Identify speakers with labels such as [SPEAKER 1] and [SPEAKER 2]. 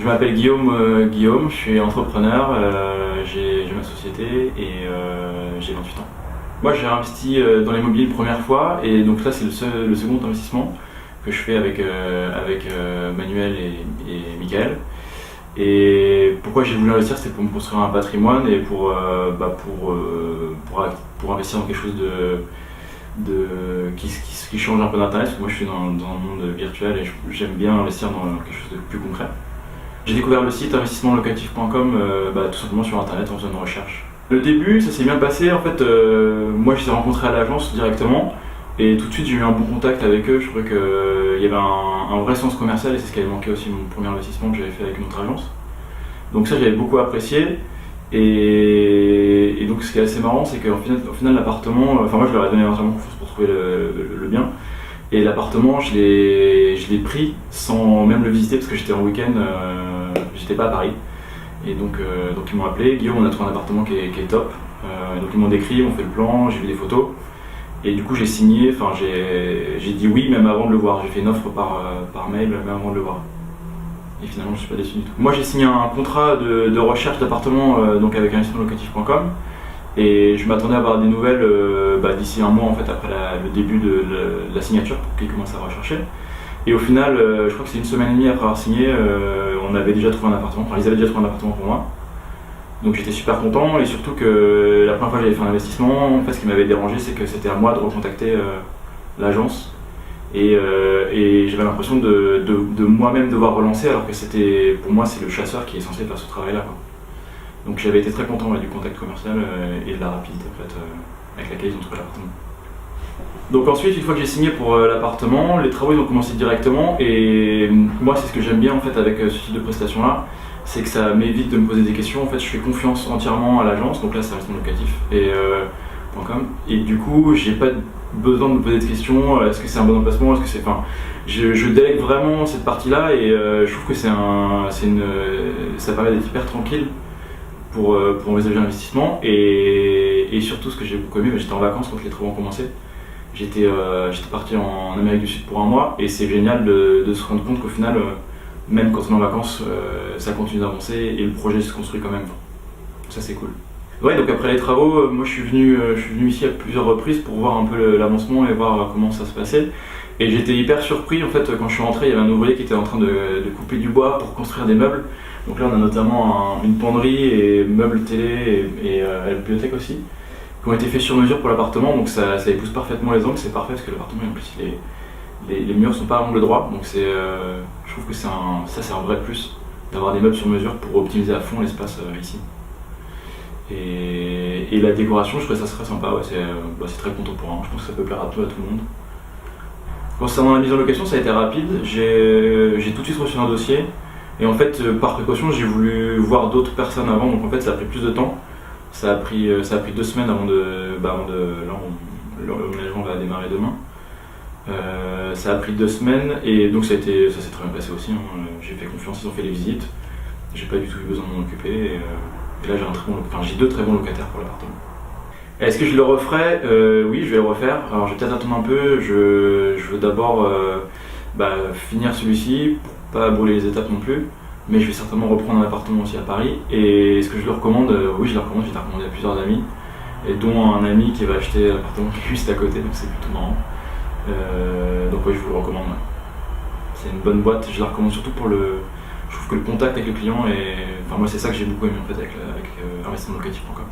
[SPEAKER 1] Je m'appelle Guillaume, je suis entrepreneur, j'ai ma société et j'ai 28 ans. Moi j'ai investi dans l'immobilier une première fois et donc là c'est le second investissement que je fais avec Manuel et Michael. Et pourquoi j'ai voulu investir, c'était pour me construire un patrimoine et pour investir dans quelque chose qui change un peu d'internet, parce que moi je suis dans un monde virtuel et j'aime bien investir dans quelque chose de plus concret. J'ai découvert le site investissementlocatif.com tout simplement sur internet en faisant une recherche. Le début ça s'est bien passé, en fait moi je les ai rencontrés à l'agence directement et tout de suite j'ai eu un bon contact avec eux. Je trouvais qu'il y avait un vrai sens commercial et c'est ce qui avait manqué aussi mon premier investissement que j'avais fait avec une autre agence. Donc ça j'avais beaucoup apprécié. Et donc ce qui est assez marrant, c'est qu'au final l'appartement, moi je leur ai donné entièrement confiance pour trouver le bien. Et l'appartement je l'ai pris sans même le visiter parce que j'étais en week-end, j'étais pas à Paris. Et donc ils m'ont appelé, Guillaume on a trouvé un appartement qui est top. Donc ils m'ont décrit, on fait le plan, j'ai vu des photos. Et du coup j'ai signé, j'ai dit oui même avant de le voir. J'ai fait une offre par mail même avant de le voir. Et finalement je suis pas déçu du tout. Moi j'ai signé un contrat de recherche d'appartement donc avec investissementlocatif.com et je m'attendais à avoir des nouvelles d'ici un mois en fait après le début de la signature pour qu'ils commencent à rechercher. Et au final, je crois que c'est une semaine et demie après avoir signé, on avait déjà trouvé un appartement, ils avaient déjà trouvé un appartement pour moi. Donc j'étais super content et surtout que la première fois que j'avais fait un investissement, en fait ce qui m'avait dérangé c'est que c'était à moi de recontacter l'agence. Et j'avais l'impression de moi-même devoir relancer alors que pour moi c'est le chasseur qui est censé faire ce travail-là. Donc j'avais été très content du contact commercial et de la rapidité en fait, avec laquelle ils ont trouvé l'appartement. Donc ensuite, une fois que j'ai signé pour l'appartement, les travaux ils ont commencé directement et moi c'est ce que j'aime bien en fait avec ce type de prestation-là, c'est que ça m'évite de me poser des questions. En fait je fais confiance entièrement à l'agence, donc là c'est investissement locatif et du coup j'ai pas besoin de me poser de questions, est-ce que c'est un bon emplacement, est-ce que c'est. Je délègue vraiment cette partie-là et je trouve que ça permet d'être hyper tranquille pour envisager l'investissement et surtout ce que j'ai beaucoup aimé, j'étais en vacances quand les travaux ont commencé. J'étais parti en Amérique du Sud pour un mois et c'est génial de se rendre compte qu'au final, même quand on est en vacances, ça continue d'avancer et le projet se construit quand même. Ça c'est cool. Ouais, donc après les travaux, moi je suis venu ici à plusieurs reprises pour voir un peu l'avancement et voir comment ça se passait. Et j'étais hyper surpris en fait quand je suis rentré, il y avait un ouvrier qui était en train de couper du bois pour construire des meubles. Donc là on a notamment une penderie et meubles télé et la bibliothèque aussi, qui ont été faits sur mesure pour l'appartement, donc ça épouse parfaitement les angles, c'est parfait parce que l'appartement en plus les murs sont pas à angle droit, donc je trouve que c'est un vrai plus d'avoir des meubles sur mesure pour optimiser à fond l'espace ici. Et la décoration, je trouve ça serait sympa, c'est très contemporain, je pense que ça peut plaire à tout le monde. Concernant la mise en location, ça a été rapide, j'ai tout de suite reçu un dossier et en fait par précaution j'ai voulu voir d'autres personnes avant, donc en fait ça a pris plus de temps. Ça a pris 2 semaines avant l'emménagement va démarrer demain. Ça a pris 2 semaines et donc ça s'est très bien passé aussi. J'ai fait confiance, ils ont fait les visites. J'ai pas du tout eu besoin de m'en occuper. Et là j'ai 2 très bons locataires pour l'appartement. Est-ce que je le referai? Oui, je vais le refaire. Alors je vais peut-être attendre un peu. Je veux d'abord finir celui-ci pour pas brûler les étapes non plus. Mais je vais certainement reprendre un appartement aussi à Paris. Et est-ce que je le recommande? Oui, je le recommande. Je l'ai recommandé à plusieurs amis, et dont un ami qui va acheter l'appartement qui est juste à côté, donc c'est plutôt marrant. Donc oui, je vous le recommande. Ouais. C'est une bonne boîte. Je la recommande surtout je trouve que le contact avec le client moi c'est ça que j'ai beaucoup aimé en fait avec investissementlocatif.com.